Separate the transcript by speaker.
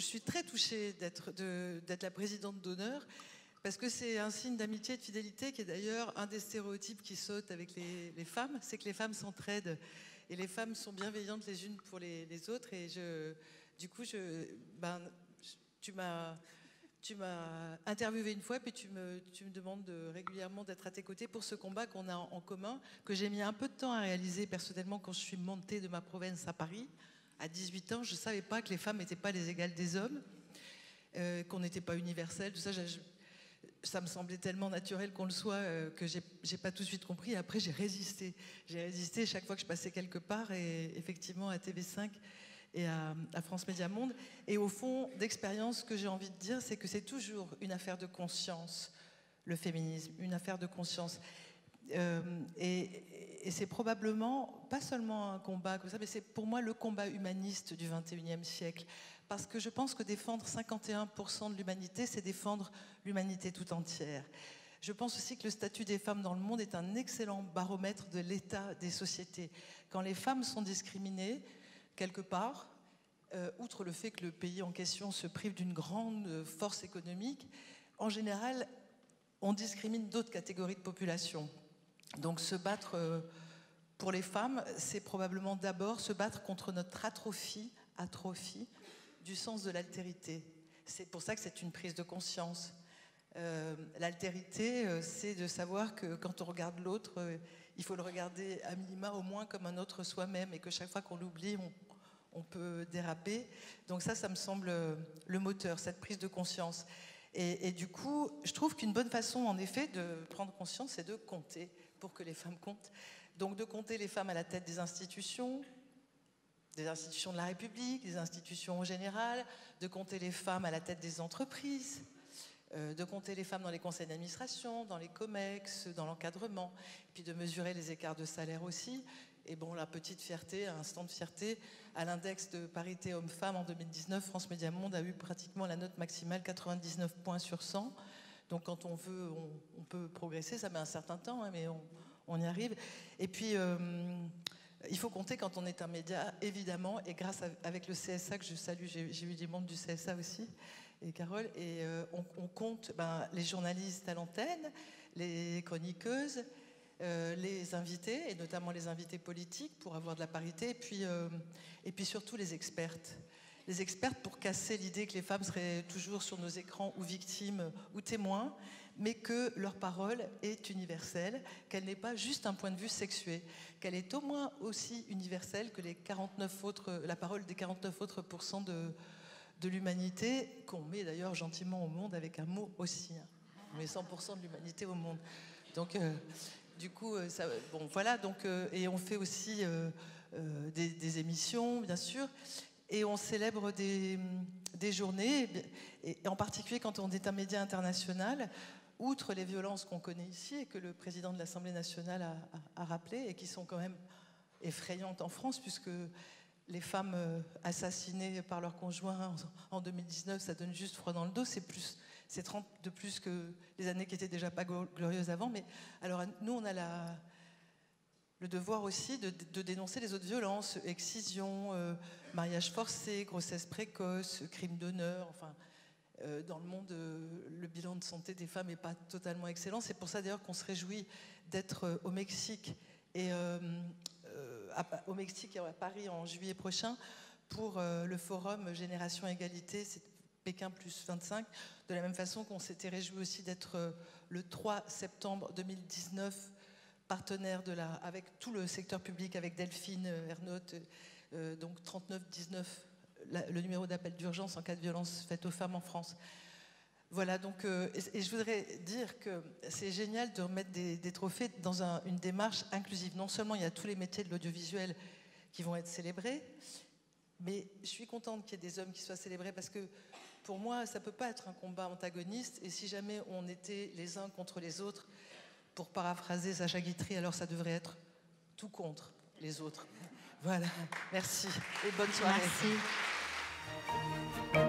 Speaker 1: suis très touchée d'être la présidente d'honneur, parce que c'est un signe d'amitié et de fidélité qui est d'ailleurs un des stéréotypes qui sautent avec les femmes, c'est que les femmes s'entraident et les femmes sont bienveillantes les unes pour les autres. Et du coup, tu m'as interviewé une fois, puis tu me demandes régulièrement d'être à tes côtés pour ce combat qu'on a en commun, que j'ai mis un peu de temps à réaliser personnellement quand je suis montée de ma province à Paris. À 18 ans, je ne savais pas que les femmes n'étaient pas les égales des hommes, qu'on n'était pas universel, tout ça. Ça me semblait tellement naturel qu'on le soit que j'ai pas tout de suite compris. Et après, j'ai résisté. J'ai résisté chaque fois que je passais quelque part, et effectivement à TV5 et à France Média Monde. Et au fond, d'expérience, ce que j'ai envie de dire, c'est que c'est toujours une affaire de conscience, le féminisme, une affaire de conscience. Et c'est probablement pas seulement un combat comme ça, mais c'est pour moi le combat humaniste du XXIe siècle. Parce que je pense que défendre 51% de l'humanité, c'est défendre l'humanité tout entière. Je pense aussi que le statut des femmes dans le monde est un excellent baromètre de l'état des sociétés. Quand les femmes sont discriminées, quelque part, outre le fait que le pays en question se prive d'une grande force économique, en général, on discrimine d'autres catégories de population. Donc se battre pour les femmes, c'est probablement d'abord se battre contre notre atrophie du sens de l'altérité. C'est pour ça que c'est une prise de conscience. L'altérité, c'est de savoir que quand on regarde l'autre, il faut le regarder à minima au moins comme un autre soi-même, et que chaque fois qu'on l'oublie, on peut déraper. Donc ça me semble le moteur, cette prise de conscience. Et du coup, je trouve qu'une bonne façon, en effet, de prendre conscience, c'est de compter pour que les femmes comptent. Donc de compter les femmes à la tête des institutions de la République, des institutions en général, de compter les femmes à la tête des entreprises, de compter les femmes dans les conseils d'administration, dans les COMEX, dans l'encadrement, et puis de mesurer les écarts de salaire aussi. Et bon, la petite fierté, un instant de fierté, à l'index de parité homme-femme en 2019, France Média Monde a eu pratiquement la note maximale, 99 points sur 100. Donc quand on veut, on peut progresser, ça met un certain temps, hein, mais on y arrive. Et puis, il faut compter quand on est un média, évidemment, et avec le CSA que je salue, j'ai eu des membres du CSA aussi, et Carole, et on compte les journalistes à l'antenne, les chroniqueuses, les invités, et notamment les invités politiques, pour avoir de la parité, et puis surtout les expertes. Les expertes pour casser l'idée que les femmes seraient toujours sur nos écrans ou victimes ou témoins, mais que leur parole est universelle, qu'elle n'est pas juste un point de vue sexué, qu'elle est au moins aussi universelle que la parole des 49 autres pourcents de l'humanité, qu'on met d'ailleurs gentiment au monde avec un mot aussi. Hein. On met 100% de l'humanité au monde. Donc, du coup, voilà. Donc, et on fait aussi des émissions, bien sûr. Et on célèbre des journées, et en particulier quand on est un média international, outre les violences qu'on connaît ici et que le président de l'Assemblée nationale a rappelées, et qui sont quand même effrayantes en France, puisque les femmes assassinées par leur conjoint en 2019, ça donne juste froid dans le dos, c'est 30 de plus que les années qui étaient déjà pas glorieuses avant. Mais alors nous, on a le devoir aussi de dénoncer les autres violences, excision, mariage forcé, grossesse précoce, crime d'honneur. Enfin, dans le monde, le bilan de santé des femmes n'est pas totalement excellent. C'est pour ça d'ailleurs qu'on se réjouit d'être au Mexique et à Paris en juillet prochain pour le forum Génération Égalité. C'est Pékin plus 25, de la même façon qu'on s'était réjoui aussi d'être le 3 septembre 2019 partenaire avec tout le secteur public, avec Delphine Ernotte, donc 3919, le numéro d'appel d'urgence en cas de violence faite aux femmes en France. Voilà, donc, et je voudrais dire que c'est génial de remettre des trophées dans une démarche inclusive. Non seulement il y a tous les métiers de l'audiovisuel qui vont être célébrés, mais je suis contente qu'il y ait des hommes qui soient célébrés, parce que pour moi, ça ne peut pas être un combat antagoniste, et si jamais on était les uns contre les autres, pour paraphraser Sacha Guitry, alors ça devrait être tout contre les autres. Voilà, merci et bonne soirée.
Speaker 2: Merci.